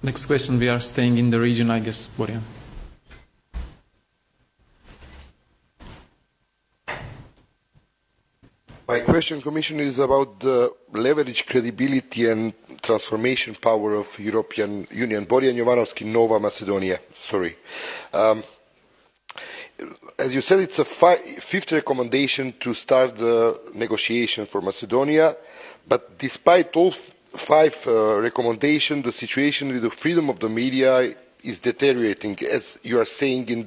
Next question, we are staying in the region, I guess, Borjan. My question, Commissioner, is about the leverage, credibility and transformation power of European Union. Borjan Jovanovski, Nova Macedonia. Sorry. As you said, it's a fifth recommendation to start the negotiation for Macedonia, but despite all five recommendations, the situation with the freedom of the media is deteriorating, as you are saying in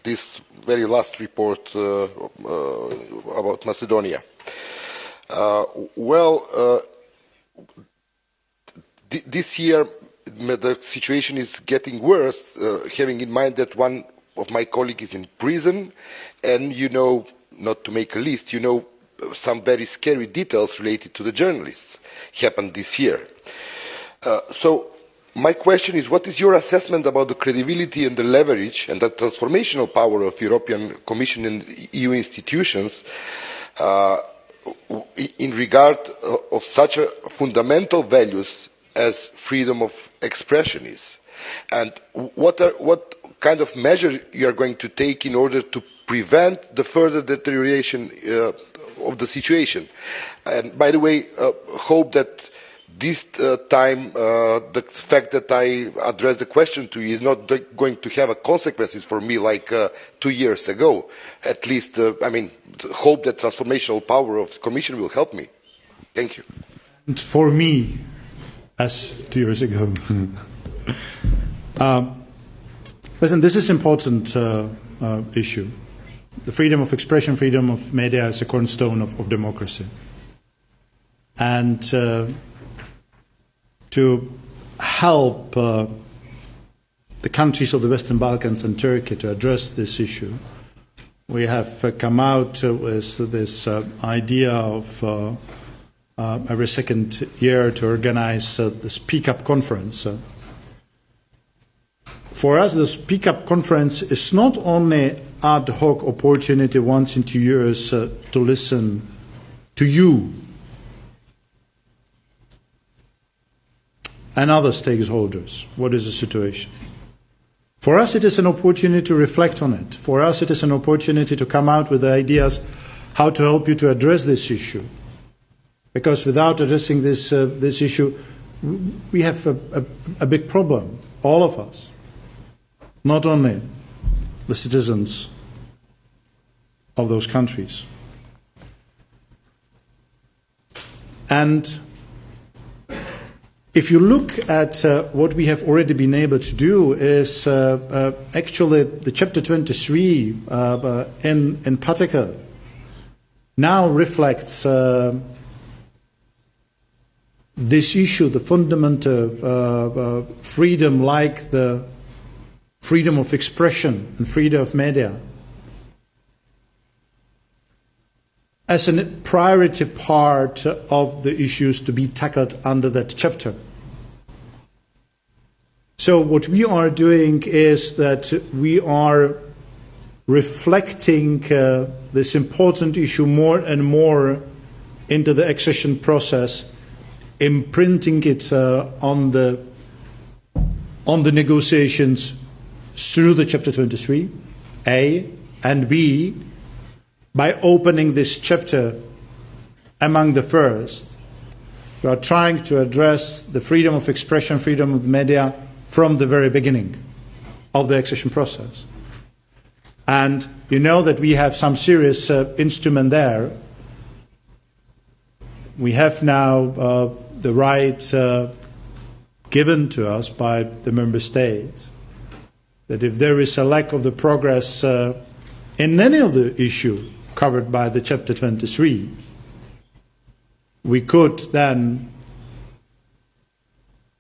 this very last report about Macedonia. This year the situation is getting worse, having in mind that one of my colleagues is in prison, and you know, not to make a list, you know some very scary details related to the journalists happened this year. So my question is, what is your assessment about the credibility and the leverage and the transformational power of European Commission and EU institutions in regard of such a fundamental values as freedom of expression is? And what kind of measures you are going to take in order to prevent the further deterioration of the situation? And by the way, hope that this time the fact that I addressed the question to you is not going to have consequences for me like 2 years ago. At least, I mean, hope that transformational power of the Commission will help me. Thank you. And for me, as 2 years ago. Listen, this is an important issue. The freedom of expression, freedom of media is a cornerstone of democracy. And to help the countries of the Western Balkans and Turkey to address this issue, we have come out with this idea of every second year to organize the Speak Up conference. For us, the Speak Up conference is not only ad hoc opportunity once in 2 years to listen to you and other stakeholders. What is the situation? For us, it is an opportunity to reflect on it. For us, it is an opportunity to come out with ideas how to help you to address this issue. Because without addressing this issue, we have a big problem, all of us. Not only the citizens of those countries. And if you look at what we have already been able to do is actually the chapter 23 in particular now reflects this issue, the fundamental freedom like the freedom of expression and freedom of media as a priority part of the issues to be tackled under that chapter. So what we are doing is that we are reflecting this important issue more and more into the accession process, imprinting it on the negotiations through the chapter 23, A, and B, by opening this chapter among the first. We are trying to address the freedom of expression, freedom of media from the very beginning of the accession process. And you know that we have some serious instrument there. We have now the right given to us by the member states that if there is a lack of the progress in any of the issue covered by the chapter 23, we could then,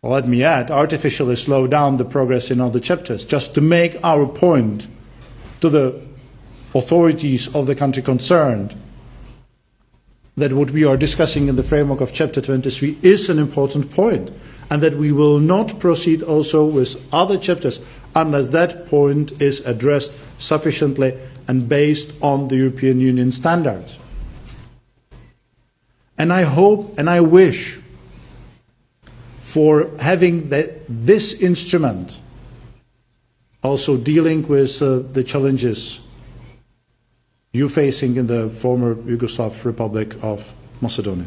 let me add, artificially slow down the progress in other chapters just to make our point to the authorities of the country concerned that what we are discussing in the framework of chapter 23 is an important point, and that we will not proceed also with other chapters unless that point is addressed sufficiently and based on the European Union standards. And I hope and I wish for having this instrument also dealing with the challenges you facing in the former Yugoslav Republic of Macedonia?